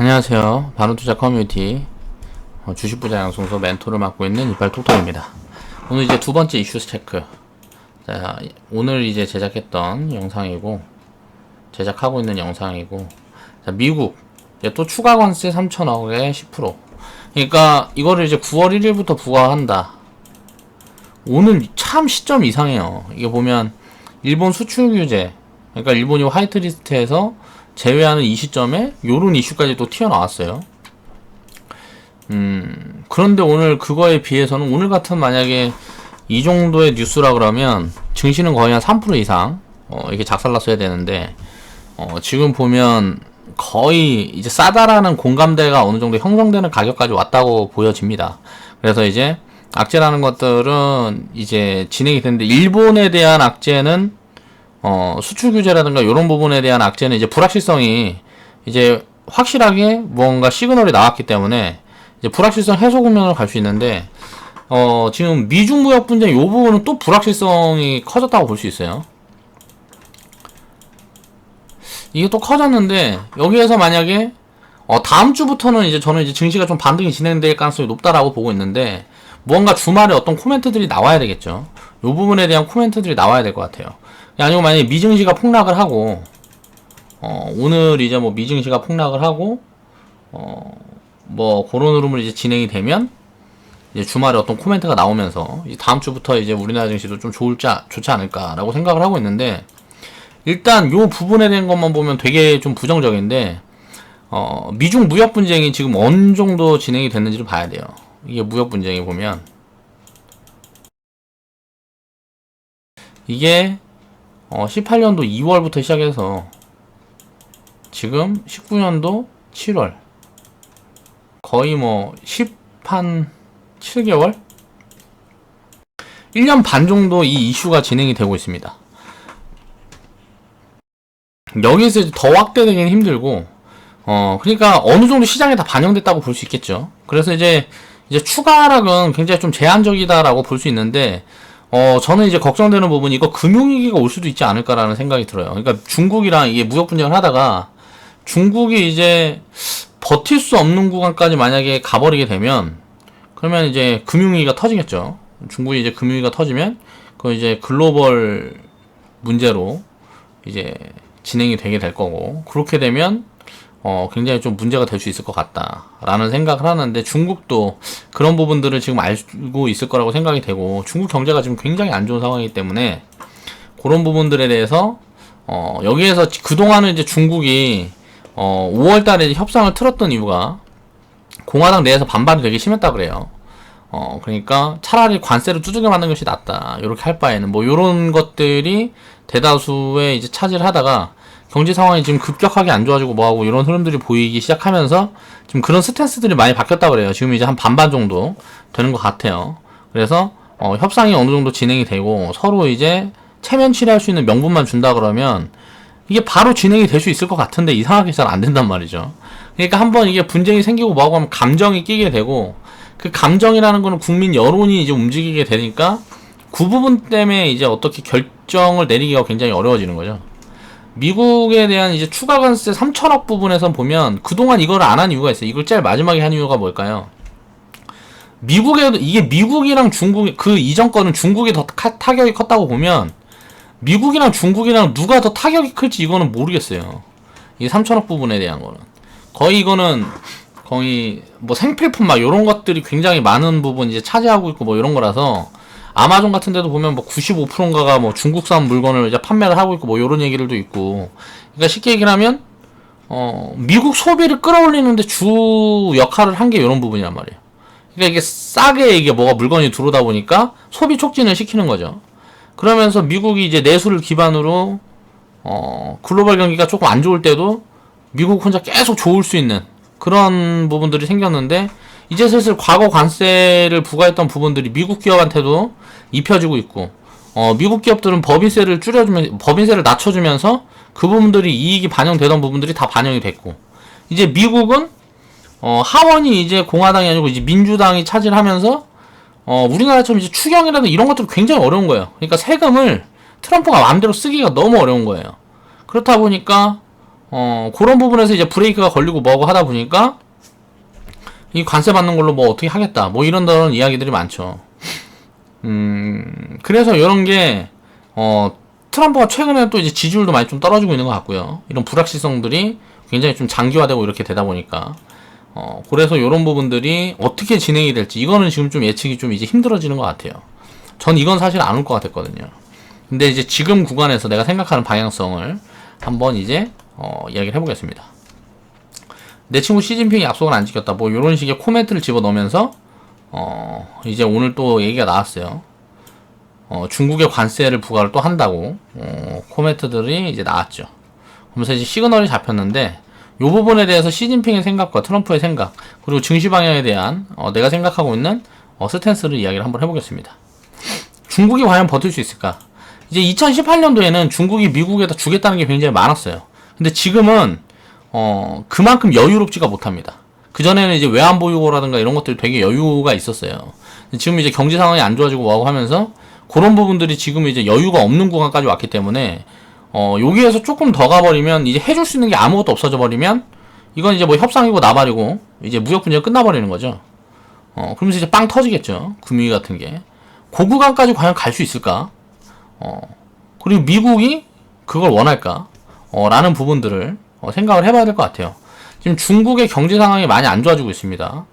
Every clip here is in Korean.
안녕하세요. 바른투자 커뮤니티 주식부자 양성소 멘토를 맡고 있는 이빨톡톡입니다. 오늘 이제 두 번째 이슈 체크. 자, 오늘 이제 제작했던 영상이고, 제작하고 있는 영상이고, 자, 미국 또 추가 관세 3천억에 10%. 그러니까 이거를 이제 9월 1일부터 부과한다. 오늘 참 시점 이상해요. 이게 보면 일본 수출 규제, 그러니까 일본이 화이트리스트에서 제외하는 이 시점에 요런 이슈까지 또 튀어나왔어요. 그런데 오늘 그거에 비해서는 오늘 같은 만약에 이 정도의 뉴스라 그러면 증시는 거의 한 3% 이상 이렇게 작살났어야 되는데 지금 보면 거의 이제 싸다라는 공감대가 어느 정도 형성되는 가격까지 왔다고 보여집니다. 그래서 이제 악재라는 것들은 이제 진행이 됐는데, 일본에 대한 악재는 수출 규제라든가 이런 부분에 대한 악재는 이제 불확실성이 이제 확실하게 뭔가 시그널이 나왔기 때문에 이제 불확실성 해소 국면으로 갈 수 있는데, 지금 미중 무역 분쟁 이 부분은 또 불확실성이 커졌다고 볼 수 있어요. 이게 또 커졌는데, 여기에서 만약에 다음 주부터는 이제 저는 이제 증시가 좀 반등이 진행될 가능성이 높다라고 보고 있는데, 무언가 주말에 어떤 코멘트들이 나와야 되겠죠. 이 부분에 대한 코멘트들이 나와야 될 것 같아요. 아니면 만약에 미증시가 폭락을 하고, 오늘 이제 뭐 미증시가 폭락을 하고, 뭐 그런 흐름으로 이제 진행이 되면, 이제 주말에 어떤 코멘트가 나오면서 이제 다음 주부터 이제 우리나라 증시도 좀 좋지 않을까라고 생각을 하고 있는데, 일단 요 부분에 대한 것만 보면 되게 좀 부정적인데, 미중 무역 분쟁이 지금 어느 정도 진행이 됐는지를 봐야 돼요. 이게 무역 분쟁이 보면 이게 18년도 2월부터 시작해서 지금 19년도 7월, 거의 뭐 10한 7개월? 1년 반 정도 이 이슈가 진행이 되고 있습니다. 여기서 이제 더 확대되기는 힘들고, 그러니까 어느 정도 시장에 다 반영됐다고 볼 수 있겠죠. 그래서 이제 추가 하락은 굉장히 좀 제한적이다라고 볼 수 있는데, 저는 이제 걱정되는 부분이 이거 금융위기가 올 수도 있지 않을까라는 생각이 들어요. 그러니까 중국이랑 이게 무역 분쟁을 하다가 중국이 이제 버틸 수 없는 구간까지 만약에 가버리게 되면, 그러면 이제 금융위기가 터지겠죠. 중국이 이제 금융위기가 터지면 그 이제 글로벌 문제로 이제 진행이 되게 될 거고, 그렇게 되면 굉장히 좀 문제가 될 수 있을 것 같다라는 생각을 하는데, 중국도 그런 부분들을 지금 알고 있을 거라고 생각이 되고, 중국 경제가 지금 굉장히 안 좋은 상황이기 때문에 그런 부분들에 대해서 여기에서 그동안은 이제 중국이 5월 달에 협상을 틀었던 이유가 공화당 내에서 반발이 되게 심했다 그래요. 그러니까 차라리 관세를 두들겨 맞는 것이 낫다, 요렇게 할 바에는 뭐 요런 것들이 대다수의 이제 차지를 하다가 경제 상황이 지금 급격하게 안 좋아지고 뭐하고 이런 흐름들이 보이기 시작하면서 지금 그런 스탠스들이 많이 바뀌었다 그래요. 지금 이제 한 반반 정도 되는 것 같아요. 그래서 협상이 어느 정도 진행이 되고 서로 이제 체면 치레할 수 있는 명분만 준다 그러면 이게 바로 진행이 될 수 있을 것 같은데, 이상하게 잘 안 된단 말이죠. 그러니까 한번 이게 분쟁이 생기고 뭐하고 하면 감정이 끼게 되고, 그 감정이라는 거는 국민 여론이 이제 움직이게 되니까 그 부분 때문에 이제 어떻게 결정을 내리기가 굉장히 어려워지는 거죠. 미국에 대한 이제 추가 관세 3천억 부분에서 보면 그동안 이걸 안 한 이유가 있어요. 이걸 제일 마지막에 한 이유가 뭘까요? 이게 미국이랑 중국, 그 이전 거는 중국이 더 타격이 컸다고 보면, 미국이랑 중국이랑 누가 더 타격이 클지 이거는 모르겠어요. 이 3천억 부분에 대한 거는. 이거는 거의 뭐 생필품 막 요런 것들이 굉장히 많은 부분 이제 차지하고 있고 뭐 이런 거라서, 아마존 같은 데도 보면 뭐 95%인가가 뭐 중국산 물건을 이제 판매를 하고 있고 뭐 요런 얘기들도 있고. 그러니까 쉽게 얘기를 하면 미국 소비를 끌어올리는데 주 역할을 한 게 요런 부분이란 말이에요. 그러니까 이게 싸게 이게 뭐가 물건이 들어오다 보니까 소비 촉진을 시키는 거죠. 그러면서 미국이 이제 내수를 기반으로 글로벌 경기가 조금 안 좋을 때도 미국 혼자 계속 좋을 수 있는 그런 부분들이 생겼는데, 이제 슬슬 과거 관세를 부과했던 부분들이 미국 기업한테도 입혀지고 있고, 미국 기업들은 법인세를 낮춰주면서 그 부분들이 이익이 반영되던 부분들이 다 반영이 됐고, 이제 미국은 하원이 이제 공화당이 아니고 이제 민주당이 차지를 하면서 우리나라처럼 이제 추경이라든 이런 것들이 굉장히 어려운 거예요. 그러니까 세금을 트럼프가 마음대로 쓰기가 너무 어려운 거예요. 그렇다 보니까 그런 부분에서 이제 브레이크가 걸리고 뭐하고 하다 보니까 이 관세 받는 걸로 뭐 어떻게 하겠다 뭐 이런저런 이야기들이 많죠. 그래서 이런 게 트럼프가 최근에 또 이제 지지율도 많이 좀 떨어지고 있는 것 같고요. 이런 불확실성들이 굉장히 좀 장기화되고 이렇게 되다 보니까 그래서 이런 부분들이 어떻게 진행이 될지 이거는 지금 좀 예측이 좀 이제 힘들어지는 것 같아요. 전 이건 사실 안 올 것 같았거든요. 근데 이제 지금 구간에서 내가 생각하는 방향성을 한번 이제 이야기를 해보겠습니다. 내 친구 시진핑이 약속을 안 지켰다. 뭐 이런 식의 코멘트를 집어넣으면서 이제 오늘 또 얘기가 나왔어요. 중국의 관세를 부과를 또 한다고 코멘트들이 이제 나왔죠. 그러면서 이제 시그널이 잡혔는데 이 부분에 대해서 시진핑의 생각과 트럼프의 생각 그리고 증시 방향에 대한 내가 생각하고 있는 스탠스를 이야기를 한번 해보겠습니다. 중국이 과연 버틸 수 있을까? 이제 2018년도에는 중국이 미국에다 주겠다는 게 굉장히 많았어요. 근데 지금은 그만큼 여유롭지가 못합니다. 그전에는 이제 외환보유고라든가 이런 것들이 되게 여유가 있었어요. 지금 이제 경제 상황이 안 좋아지고 뭐하고 하면서 그런 부분들이 지금 이제 여유가 없는 구간까지 왔기 때문에 여기에서 조금 더 가버리면 이제 해줄 수 있는 게 아무것도 없어져 버리면 이건 이제 뭐 협상이고 나발이고 이제 무역 분쟁이 끝나버리는 거죠. 그러면서 이제 빵 터지겠죠. 금융위 같은 게. 그 구간까지 과연 갈 수 있을까? 그리고 미국이 그걸 원할까? 라는 부분들을 생각을 해봐야 될 것 같아요. 지금 중국의 경제 상황이 많이 안 좋아지고 있습니다.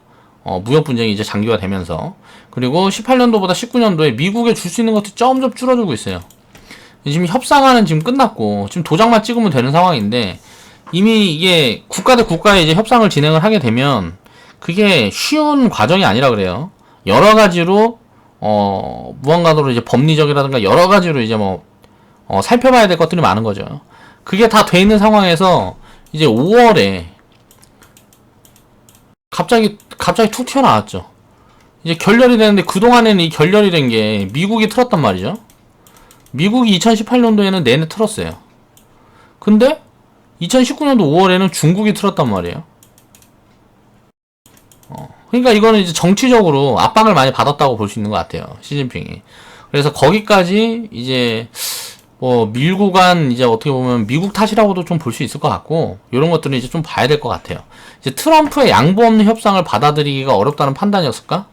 무역 분쟁이 이제 장기화 되면서. 그리고 18년도보다 19년도에 미국에 줄 수 있는 것도 점점 줄어들고 있어요. 지금 협상안은 지금 끝났고, 지금 도장만 찍으면 되는 상황인데, 이미 이게 국가 대 국가에 이제 협상을 진행을 하게 되면, 그게 쉬운 과정이 아니라 그래요. 여러 가지로, 무한가도로 이제 법리적이라든가 여러 가지로 이제 살펴봐야 될 것들이 많은 거죠. 그게 다 돼 있는 상황에서, 이제 5월에, 갑자기 툭 튀어나왔죠. 이제 결렬이 되는데 그동안에는 이 결렬이 된 게 미국이 틀었단 말이죠. 미국이 2018년도에는 내내 틀었어요. 근데 2019년도 5월에는 중국이 틀었단 말이에요. 그러니까 이거는 이제 정치적으로 압박을 많이 받았다고 볼 수 있는 것 같아요. 시진핑이. 그래서 거기까지 이제 밀고 간 이제 어떻게 보면 미국 탓이라고도 좀 볼 수 있을 것 같고 이런 것들은 이제 좀 봐야 될 것 같아요. 이제 트럼프의 양보 없는 협상을 받아들이기가 어렵다는 판단이었을까?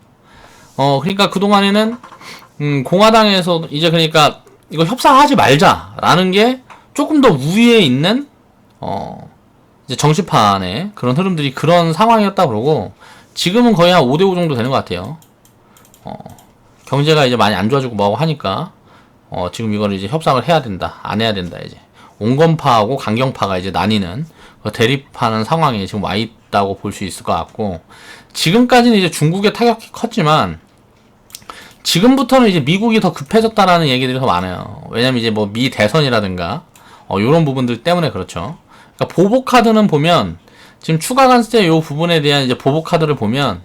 그러니까 그동안에는 공화당에서 이제 그러니까 이거 협상하지 말자라는 게 조금 더 우위에 있는 이제 정치판의 그런 흐름들이 그런 상황이었다 그러고 지금은 거의 한 5대5 정도 되는 것 같아요. 경제가 이제 많이 안 좋아지고 뭐하고 하니까 지금 이거를 이제 협상을 해야 된다, 안 해야 된다, 이제. 온건파하고 강경파가 이제 나뉘는, 대립하는 상황에 지금 와 있다고 볼 수 있을 것 같고, 지금까지는 이제 중국의 타격이 컸지만, 지금부터는 이제 미국이 더 급해졌다라는 얘기들이 더 많아요. 왜냐면 이제 미 대선이라든가, 요런 부분들 때문에 그렇죠. 그러니까 보복카드는 보면, 지금 추가 관세 요 부분에 대한 이제 보복카드를 보면,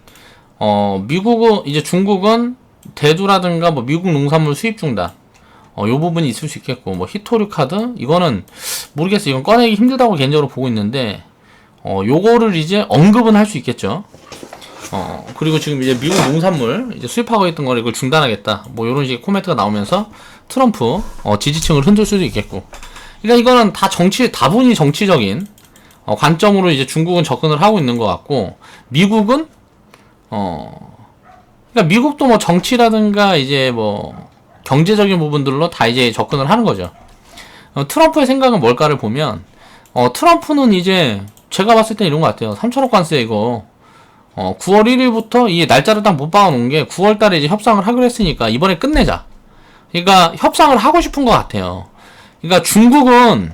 이제 중국은 대두라든가 미국 농산물 수입 중단, 요 부분이 있을 수 있겠고, 히토류 카드? 이거는, 모르겠어요. 이건 꺼내기 힘들다고 개인적으로 보고 있는데, 요거를 이제 언급은 할 수 있겠죠. 그리고 지금 이제 미국 농산물, 이제 수입하고 있던 걸 이걸 중단하겠다. 요런 식의 코멘트가 나오면서, 트럼프, 지지층을 흔들 수도 있겠고. 그러니까 이거는 다 다분히 정치적인, 관점으로 이제 중국은 접근을 하고 있는 것 같고, 미국은, 그러니까 미국도 정치라든가 이제 경제적인 부분들로 다 이제 접근을 하는 거죠. 트럼프의 생각은 뭘까를 보면, 트럼프는 이제, 제가 봤을 때 이런 것 같아요. 3천억 관세 이거, 9월 1일부터 이 날짜를 딱 못 박아놓은 게 9월 달에 이제 협상을 하기로 했으니까 이번에 끝내자. 그러니까 협상을 하고 싶은 것 같아요. 그러니까 중국은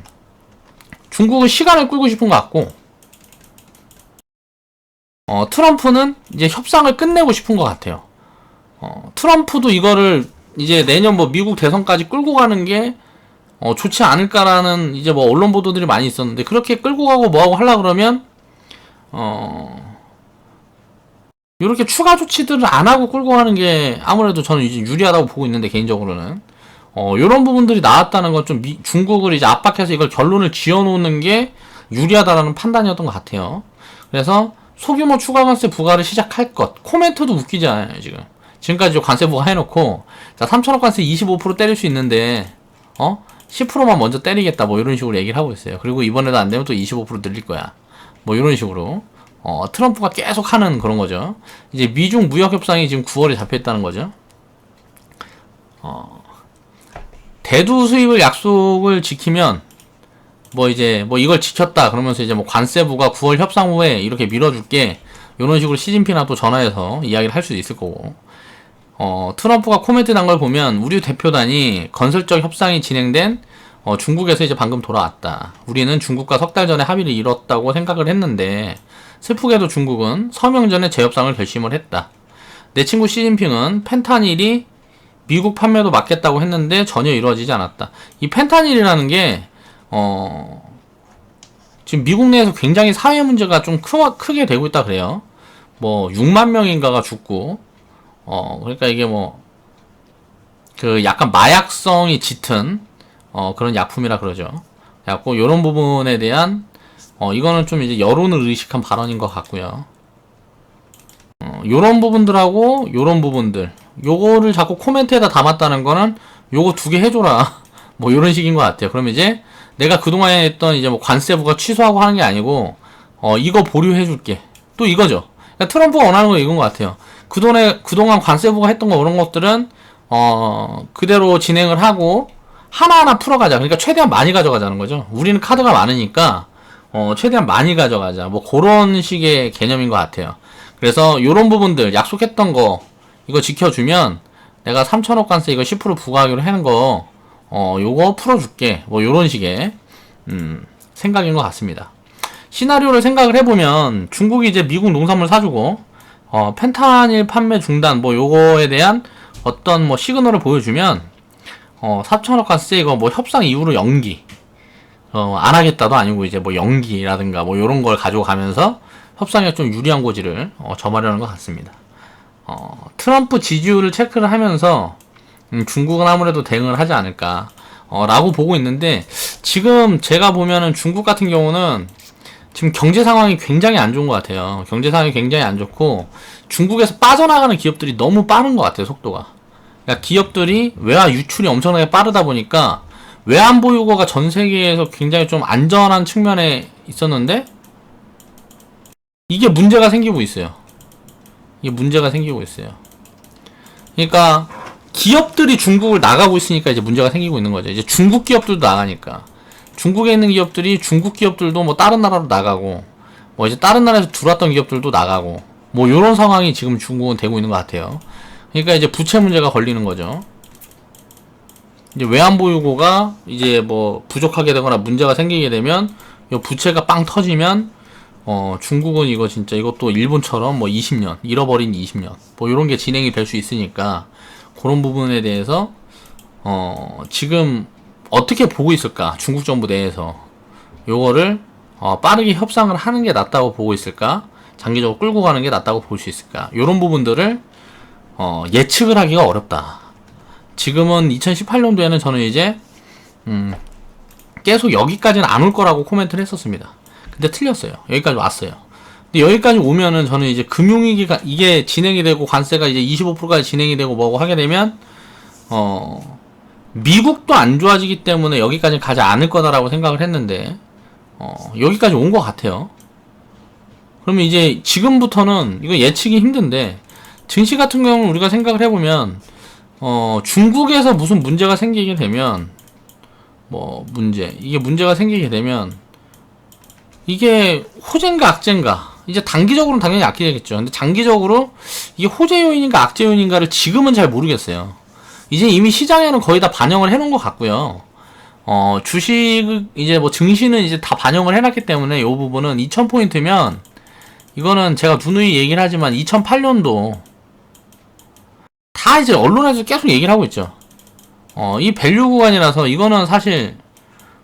시간을 끌고 싶은 것 같고, 트럼프는 이제 협상을 끝내고 싶은 것 같아요. 트럼프도 이거를 이제 내년 미국 대선까지 끌고 가는 게 좋지 않을까라는 이제 언론 보도들이 많이 있었는데 그렇게 끌고 가고 뭐하고 하려고 그러면 이렇게 추가 조치들을 안 하고 끌고 가는 게 아무래도 저는 이제 유리하다고 보고 있는데 개인적으로는 요런 부분들이 나왔다는 건 좀 중국을 이제 압박해서 이걸 결론을 지어놓는 게 유리하다라는 판단이었던 것 같아요. 그래서 소규모 추가 관세 부과를 시작할 것. 코멘트도 웃기지 않아요, 지금. 지금까지 관세 부과 해놓고, 자, 3천억 관세 25% 때릴 수 있는데, 10%만 먼저 때리겠다 뭐 이런 식으로 얘기를 하고 있어요. 그리고 이번에도 안 되면 또 25% 늘릴 거야. 뭐 이런 식으로 트럼프가 계속 하는 그런 거죠. 이제 미중 무역 협상이 지금 9월에 잡혀 있다는 거죠. 대두 수입을 약속을 지키면 뭐 이제 뭐 이걸 지켰다 그러면서 이제 뭐 관세부가 9월 협상 후에 이렇게 밀어줄게 이런 식으로 시진핑하고 또 전화해서 이야기를 할 수도 있을 거고. 트럼프가 코멘트 난 걸 보면 우리 대표단이 건설적 협상이 진행된 중국에서 이제 방금 돌아왔다. 우리는 중국과 석 달 전에 합의를 이뤘다고 생각을 했는데 슬프게도 중국은 서명 전에 재협상을 결심을 했다. 내 친구 시진핑은 펜타닐이 미국 판매도 막겠다고 했는데 전혀 이루어지지 않았다. 이 펜타닐이라는 게 지금 미국 내에서 굉장히 사회 문제가 좀 크게 되고 있다 그래요. 뭐 6만 명인가가 죽고 그러니까 이게 뭐 그 약간 마약성이 짙은 그런 약품이라 그러죠. 그래갖고 요런 부분에 대한 이거는 좀 이제 여론을 의식한 발언인 것 같고요. 요런 부분들하고 요런 부분들 요거를 자꾸 코멘트에다 담았다는 거는 요거 2개 해줘라 뭐 요런 식인 것 같아요. 그럼 이제 내가 그동안에 했던 이제 뭐 관세부가 취소하고 하는 게 아니고 이거 보류해줄게 또 이거죠. 그러니까 트럼프가 원하는 거 이건 것 같아요. 그동안 관세부가 했던 거 그런 것들은 그대로 진행을 하고 하나하나 풀어가자. 그러니까 최대한 많이 가져가자는 거죠. 우리는 카드가 많으니까 최대한 많이 가져가자. 뭐 그런 식의 개념인 것 같아요. 그래서 요런 부분들 약속했던 거 이거 지켜주면 내가 3천억 관세 이거 10% 부과하기로 하는 거 요거 풀어줄게. 뭐 요런 식의 생각인 것 같습니다. 시나리오를 생각을 해보면 중국이 이제 미국 농산물 사주고 펜타닐 판매 중단 뭐 요거에 대한 어떤 뭐 시그널을 보여주면 4천억 관세 이거 뭐 협상 이후로 연기 안 하겠다도 아니고 이제 뭐 연기라든가 뭐 요런 걸 가져가면서 협상에 좀 유리한 고지를 점하려는 것 같습니다. 트럼프 지지율을 체크를 하면서 중국은 아무래도 대응을 하지 않을까 라고 보고 있는데 지금 제가 보면은 중국 같은 경우는 지금 경제 상황이 굉장히 안 좋은 것 같아요. 경제 상황이 굉장히 안 좋고 중국에서 빠져나가는 기업들이 너무 빠른 것 같아요. 속도가. 그러니까 기업들이 외화 유출이 엄청나게 빠르다 보니까 외환보유고가 전 세계에서 굉장히 좀 안전한 측면에 있었는데 이게 문제가 생기고 있어요. 이게 문제가 생기고 있어요. 그러니까 기업들이 중국을 나가고 있으니까 이제 문제가 생기고 있는 거죠. 이제 중국 기업들도 나가니까 중국에 있는 기업들이 중국 기업들도 뭐 다른 나라로 나가고 뭐 이제 다른 나라에서 들어왔던 기업들도 나가고 뭐 요런 상황이 지금 중국은 되고 있는 것 같아요. 그러니까 이제 부채 문제가 걸리는 거죠. 이제 외환보유고가 이제 뭐 부족하게 되거나 문제가 생기게 되면 요 부채가 빵 터지면 중국은 이거 진짜 이것도 일본처럼 뭐 20년 잃어버린 20년 뭐 요런 게 진행이 될 수 있으니까 그런 부분에 대해서 지금 어떻게 보고 있을까? 중국 정부 내에서 요거를 빠르게 협상을 하는 게 낫다고 보고 있을까? 장기적으로 끌고 가는 게 낫다고 볼 수 있을까? 요런 부분들을 예측을 하기가 어렵다. 지금은 2018년도에는 저는 이제 계속 여기까지는 안 올 거라고 코멘트를 했었습니다. 근데 틀렸어요. 여기까지 왔어요. 근데 여기까지 오면은 저는 이제 금융위기가 이게 진행이 되고 관세가 이제 25%까지 진행이 되고 뭐고 하게 되면 미국도 안 좋아지기 때문에 여기까지 가지 않을 거다라고 생각을 했는데 여기까지 온 것 같아요. 그러면 이제 지금부터는 이거 예측이 힘든데 증시 같은 경우는 우리가 생각을 해보면 중국에서 무슨 문제가 생기게 되면 이게 문제가 생기게 되면 이게 호재인가 악재인가 이제 단기적으로는 당연히 악재겠죠. 근데 장기적으로 이게 호재 요인인가 악재 요인인가를 지금은 잘 모르겠어요. 이제 이미 시장에는 거의 다 반영을 해놓은 것 같고요. 주식 이제 뭐 증시는 이제 다 반영을 해놨기 때문에 이 부분은 2000포인트면 이거는 제가 누누이 얘기를 하지만 2008년도 다 이제 언론에서 계속 얘기를 하고 있죠. 이 밸류 구간이라서 이거는 사실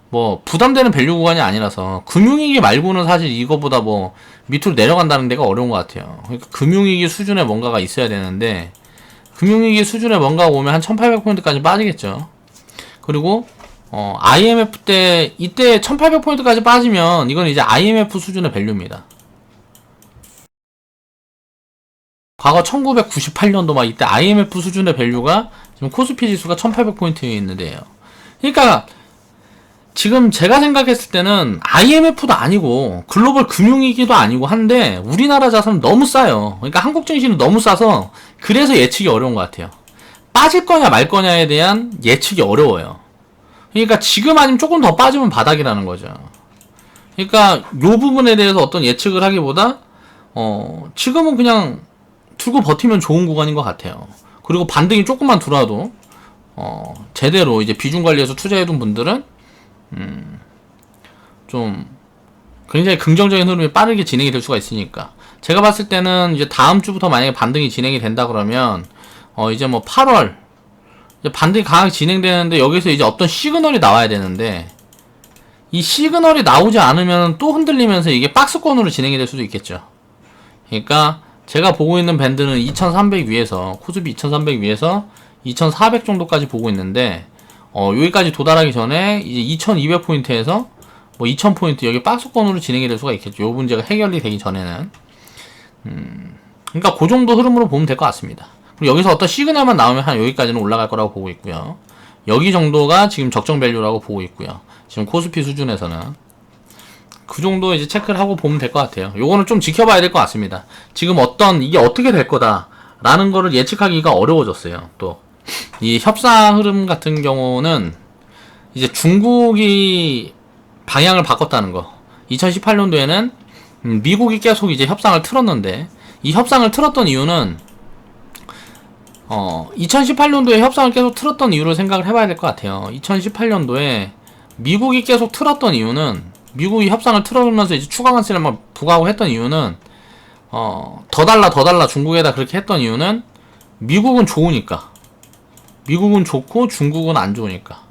뭐 부담되는 밸류 구간이 아니라서 금융위기 말고는 사실 이거보다 뭐 밑으로 내려간다는 데가 어려운 것 같아요. 그러니까 금융위기 수준의 뭔가가 있어야 되는데 금융위기 수준의 뭔가가 오면 한 1800포인트까지 빠지겠죠. 그리고 IMF 때 이때 1800포인트까지 빠지면 이건 이제 IMF 수준의 밸류입니다. 과거 1998년도 막 이때 IMF 수준의 밸류가 지금 코스피 지수가 1800포인트에 있는데요. 그러니까 지금 제가 생각했을 때는 IMF도 아니고 글로벌 금융위기도 아니고 한데 우리나라 자산은 너무 싸요. 그러니까 한국 증시는 너무 싸서 그래서 예측이 어려운 것 같아요. 빠질 거냐 말 거냐에 대한 예측이 어려워요. 그러니까 지금 아니면 조금 더 빠지면 바닥이라는 거죠. 그러니까 요 부분에 대해서 어떤 예측을 하기보다 지금은 그냥 들고 버티면 좋은 구간인 것 같아요. 그리고 반등이 조금만 들어와도 제대로 이제 비중 관리해서 투자해둔 분들은 좀 굉장히 긍정적인 흐름이 빠르게 진행이 될 수가 있으니까 제가 봤을 때는 이제 다음 주부터 만약에 반등이 진행이 된다 그러면 이제 뭐 8월 이제 반등이 강하게 진행되는데 여기서 이제 어떤 시그널이 나와야 되는데 이 시그널이 나오지 않으면 또 흔들리면서 이게 박스권으로 진행이 될 수도 있겠죠. 그러니까 제가 보고 있는 밴드는 2300 위에서 코스피 2300 위에서 2400 정도까지 보고 있는데 여기까지 도달하기 전에 이제 2200포인트에서 뭐 2000포인트 여기 박스권으로 진행이 될 수가 있겠죠. 요 문제가 해결이 되기 전에는 그러니까 그 정도 흐름으로 보면 될 것 같습니다. 그리고 여기서 어떤 시그널만 나오면 한 여기까지는 올라갈 거라고 보고 있고요. 여기 정도가 지금 적정 밸류라고 보고 있고요. 지금 코스피 수준에서는 그 정도 이제 체크를 하고 보면 될 것 같아요. 요거는 좀 지켜봐야 될 것 같습니다. 지금 이게 어떻게 될 거다 라는 거를 예측하기가 어려워졌어요. 또 이 협상 흐름 같은 경우는 이제 중국이 방향을 바꿨다는 거. 2018년도에는 미국이 계속 이제 협상을 틀었는데 이 협상을 틀었던 이유는 2018년도에 협상을 계속 틀었던 이유를 생각을 해봐야 될 것 같아요. 2018년도에 미국이 계속 틀었던 이유는 미국이 협상을 틀어주면서 이제 추가 관세를 막 부과하고 했던 이유는 더 달라 중국에다 그렇게 했던 이유는 미국은 좋으니까. 미국은 좋고 중국은 안 좋으니까.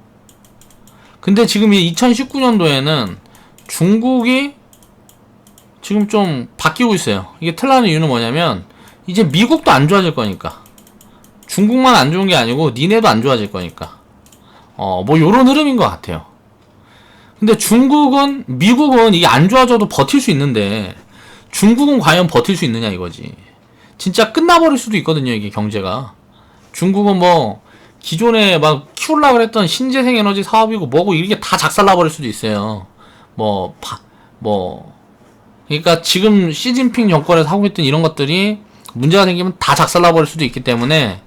근데 지금 이 2019년도에는 중국이 지금 좀 바뀌고 있어요. 이게 틀라는 이유는 뭐냐면 이제 미국도 안 좋아질 거니까. 중국만 안 좋은 게 아니고 니네도 안 좋아질 거니까. 뭐 요런 흐름인 것 같아요. 근데 미국은 이게 안 좋아져도 버틸 수 있는데 중국은 과연 버틸 수 있느냐 이거지. 진짜 끝나버릴 수도 있거든요, 이게 경제가. 중국은 뭐 기존에 막 키우려고 했던 신재생 에너지 사업이고 뭐고 이게 다 작살나버릴 수도 있어요. 그러니까 지금 시진핑 정권에서 하고 있던 이런 것들이 문제가 생기면 다 작살나버릴 수도 있기 때문에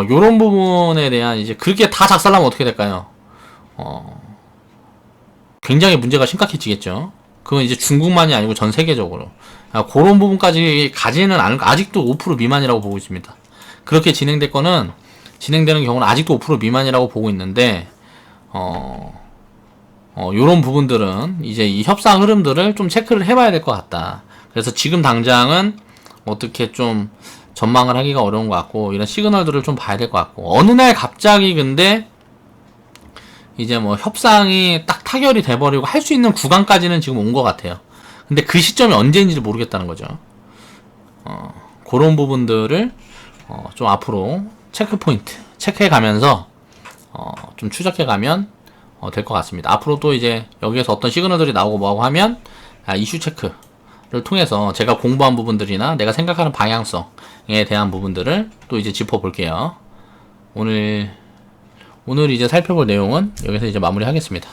요런 부분에 대한 이제 그렇게 다 작살나면 어떻게 될까요? 굉장히 문제가 심각해지겠죠. 그건 이제 중국만이 아니고 전 세계적으로. 그런 부분까지 가지는 않을, 아직도 5% 미만이라고 보고 있습니다. 그렇게 진행되는 경우는 아직도 5% 미만이라고 보고 있는데, 요런 부분들은 이제 이 협상 흐름들을 좀 체크를 해봐야 될 것 같다. 그래서 지금 당장은 어떻게 좀 전망을 하기가 어려운 것 같고, 이런 시그널들을 좀 봐야 될 것 같고, 어느 날 갑자기 근데 이제 뭐 협상이 딱 타결이 돼버리고 할 수 있는 구간까지는 지금 온 것 같아요. 근데 그 시점이 언제인지를 모르겠다는 거죠. 그런 부분들을 좀 앞으로 체크포인트 체크해 가면서 좀 추적해 가면 될 것 같습니다. 앞으로 또 이제 여기에서 어떤 시그널들이 나오고 뭐하고 하면 이슈 체크를 통해서 제가 공부한 부분들이나 내가 생각하는 방향성에 대한 부분들을 또 이제 짚어볼게요. 오늘 이제 살펴볼 내용은 여기서 이제 마무리하겠습니다.